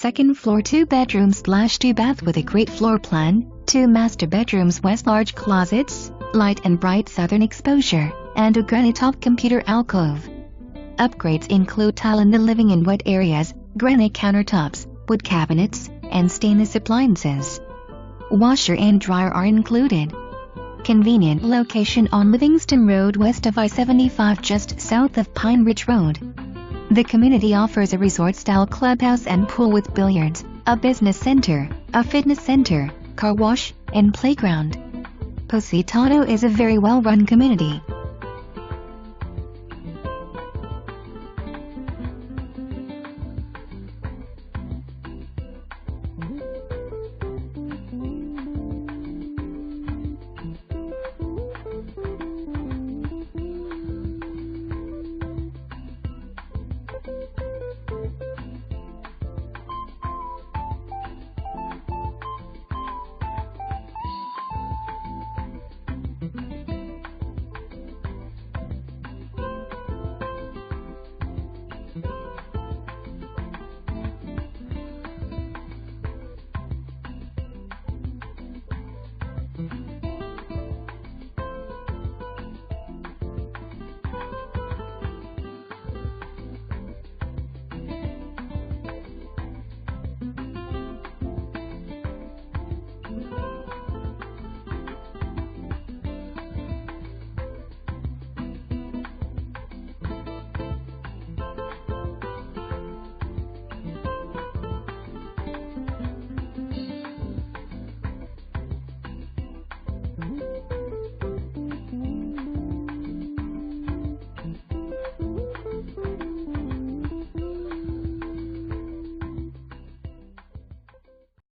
Second floor 2 bedroom/2 bath with a great floor plan, 2 master bedrooms with large closets, light and bright southern exposure, and a granite top computer alcove. Upgrades include tile in the living and wet areas, granite countertops, wood cabinets, and stainless appliances. Washer and dryer are included. Convenient location on Livingston Road west of I-75 just south of Pine Ridge Road. The community offers a resort-style clubhouse and pool with billiards, a business center, a fitness center, car wash, and playground. Positano is a very well-run community.